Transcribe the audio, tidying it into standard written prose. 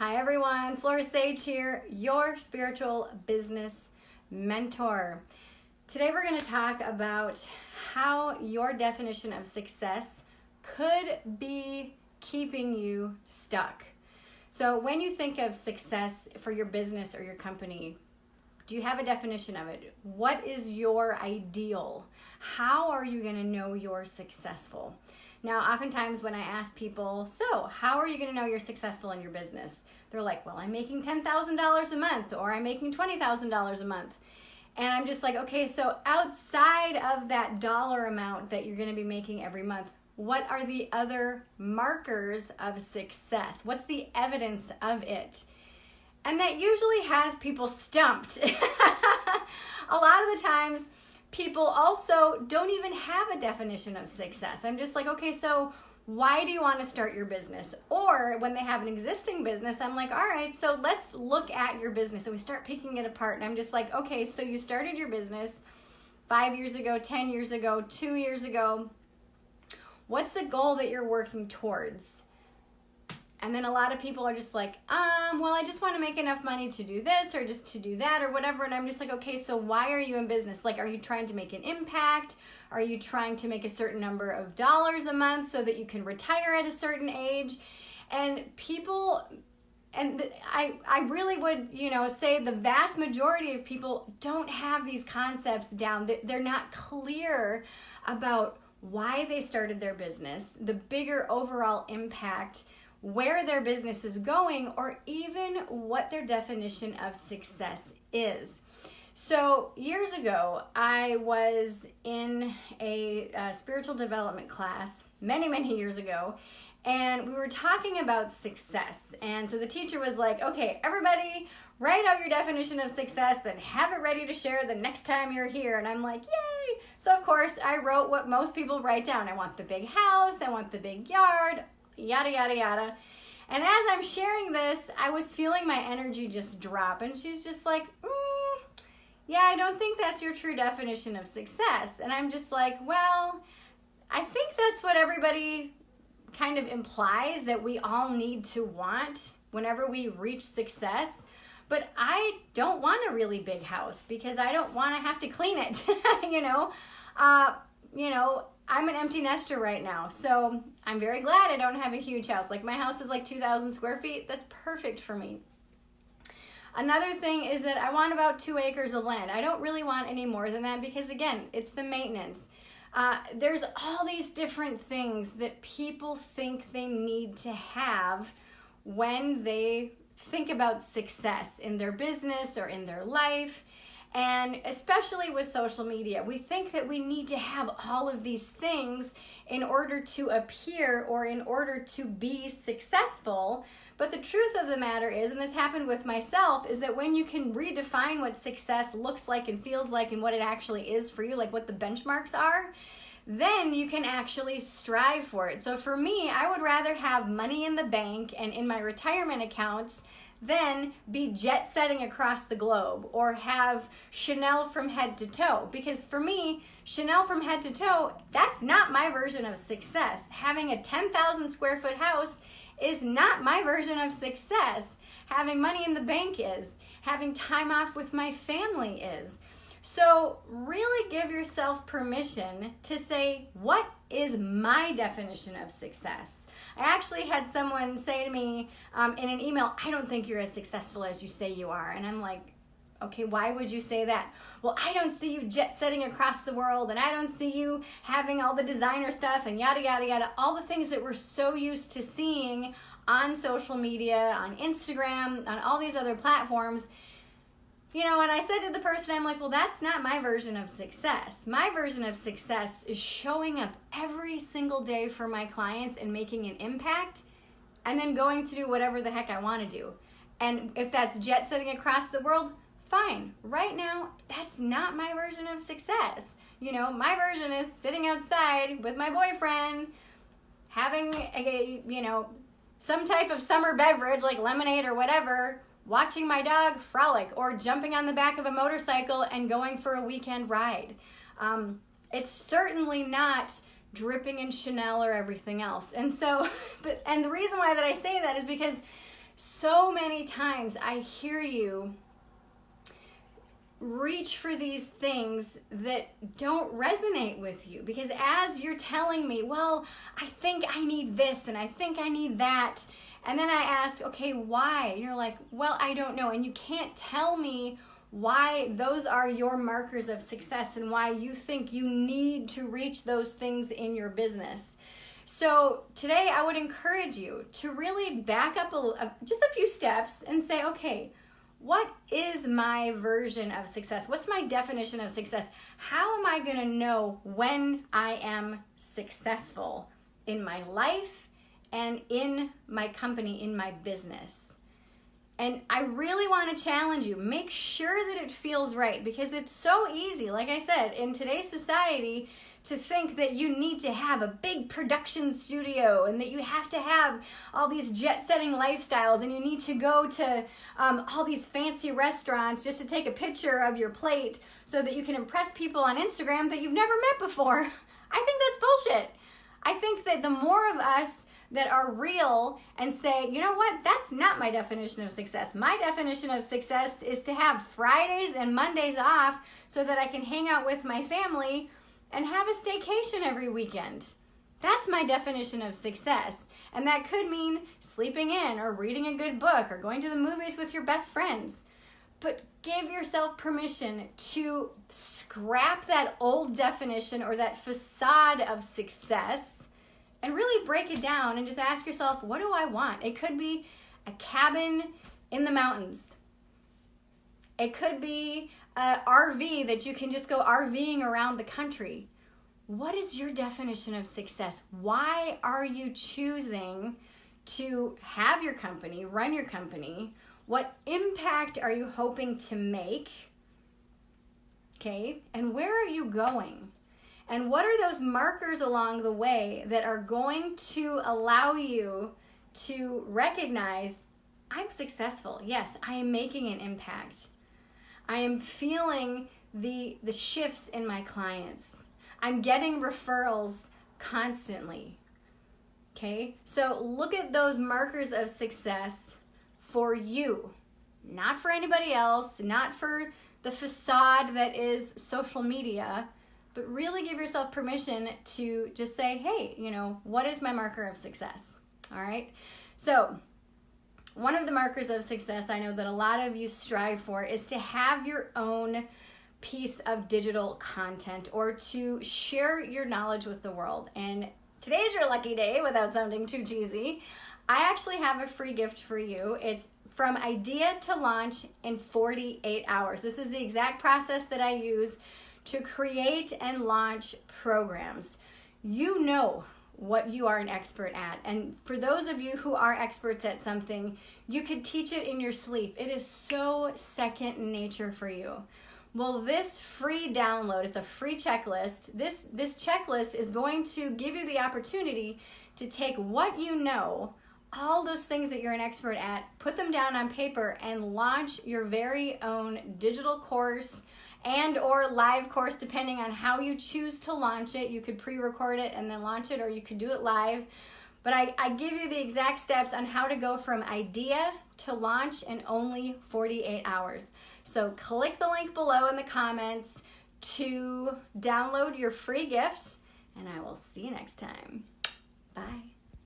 Hi everyone, Flora here, your spiritual business mentor. Today we're going to talk about how your definition of success could be keeping you stuck. So when you think of success for your business or your company, do you have a definition of it? What is your ideal? How are you going to know you're successful? Now, oftentimes when I ask people, so how are you going to know you're successful in your business? They're like, well, I'm making $10,000 a month or I'm making $20,000 a month. And I'm just like, okay, so outside of that dollar amount that you're going to be making every month, what are the other markers of success? What's the evidence of it? And that usually has people stumped. A lot of the times, people also don't even have a definition of success. I'm just like, okay, so why do you want to start your business? Or when they have an existing business, I'm like, all right, so let's look at your business. And we start picking it apart. And I'm just like, okay, so you started your business 5 years ago, 10 years ago, 2 years ago. What's the goal that you're working towards? And then a lot of people are just like, well, I just want to make enough money to do this or just to do that or whatever. And I'm just like, okay, so why are you in business? Like, are you trying to make an impact? Are you trying to make a certain number of dollars a month so that you can retire at a certain age? And people, and I really would, say the vast majority of people don't have these concepts down. They're not clear about why they started their business, the bigger overall impact, where their business is going, or even what their definition of success is. So years ago, I was in a spiritual development class many years ago, and we were talking about success. And so the teacher was like, okay, everybody write out your definition of success and have it ready to share the next time you're here. And I'm like, yay! So of course, I wrote what most people write down. I want the big house, I want the big yard, yada, yada, yada. And as I'm sharing this, I was feeling my energy just drop. And she's just like, yeah, I don't think that's your true definition of success. And I'm just like, well, I think that's what everybody kind of implies that we all need to want whenever we reach success. But I don't want a really big house because I don't want to have to clean it, I'm an empty nester right now, so I'm very glad I don't have a huge house. Like, my house is like 2,000 square feet. That's perfect for me. Another thing is that I want about 2 acres of land. I don't really want any more than that because, again, it's the maintenance. There's all these different things that people think they need to have when they think about success in their business or in their life. And especially with social media, we think that we need to have all of these things in order to appear or in order to be successful. But the truth of the matter is, and this happened with myself, is that when you can redefine what success looks like and feels like and what it actually is for you, like what the benchmarks are, then you can actually strive for it. So for me, I would rather have money in the bank and in my retirement accounts than be jet setting across the globe or have Chanel from head to toe. Because for me, Chanel from head to toe, that's not my version of success. Having a 10,000 square foot house is not my version of success. Having money in the bank is. Having time off with my family is. So really give yourself permission to say, what is my definition of success? I actually had someone say to me in an email, I don't think you're as successful as you say you are. And I'm like, okay, why would you say that? Well, I don't see you jet setting across the world, and I don't see you having all the designer stuff and yada, yada, yada, all the things that we're so used to seeing on social media, on Instagram, on all these other platforms. And I said to the person, I'm like, well, that's not my version of success. My version of success is showing up every single day for my clients and making an impact and then going to do whatever the heck I want to do. And if that's jet setting across the world, fine. Right now, that's not my version of success. My version is sitting outside with my boyfriend, having some type of summer beverage like lemonade or whatever, watching my dog frolic, or jumping on the back of a motorcycle and going for a weekend ride. It's certainly not dripping in Chanel or everything else. And so, and the reason why that I say that is because so many times I hear you reach for these things that don't resonate with you, because as you're telling me, well, I think I need this and I think I need that, and then I ask, okay, why? And you're like, well, I don't know. And you can't tell me why those are your markers of success and why you think you need to reach those things in your business. So today I would encourage you to really back up just a few steps and say, okay, what is my version of success? What's my definition of success? How am I going to know when I am successful in my life and in my company, in my business? And I really want to challenge you. Make sure that it feels right, because it's so easy, like I said, in today's society, to think that you need to have a big production studio and that you have to have all these jet-setting lifestyles and you need to go to all these fancy restaurants just to take a picture of your plate so that you can impress people on Instagram that you've never met before. I think that's bullshit. I think that the more of us that are real and say, you know what, that's not my definition of success. My definition of success is to have Fridays and Mondays off so that I can hang out with my family and have a staycation every weekend. That's my definition of success. And that could mean sleeping in or reading a good book or going to the movies with your best friends. But give yourself permission to scrap that old definition or that facade of success and really break it down and just ask yourself, what do I want? It could be a cabin in the mountains. It could be an RV that you can just go RVing around the country. What is your definition of success? Why are you choosing to have your company, run your company? What impact are you hoping to make? Okay, and where are you going? And what are those markers along the way that are going to allow you to recognize, I'm successful. Yes, I am making an impact. I am feeling the shifts in my clients. I'm getting referrals constantly. Okay? So look at those markers of success for you, not for anybody else, not for the facade that is social media, but really give yourself permission to just say, hey, what is my marker of success? All right? So one of the markers of success I know that a lot of you strive for is to have your own piece of digital content or to share your knowledge with the world. And today's your lucky day, without sounding too cheesy. I actually have a free gift for you. It's from idea to launch in 48 hours. This is the exact process that I use to create and launch programs. You know what you are an expert at. And for those of you who are experts at something, you could teach it in your sleep. It is so second nature for you. Well, this free download, it's a free checklist. This checklist is going to give you the opportunity to take what you know, all those things that you're an expert at, put them down on paper and launch your very own digital course and or live course, depending on how you choose to launch it. You could pre-record it and then launch it, or you could do it live. But I give you the exact steps on how to go from idea to launch in only 48 hours. So click the link below in the comments to download your free gift, and I will see you next time. Bye.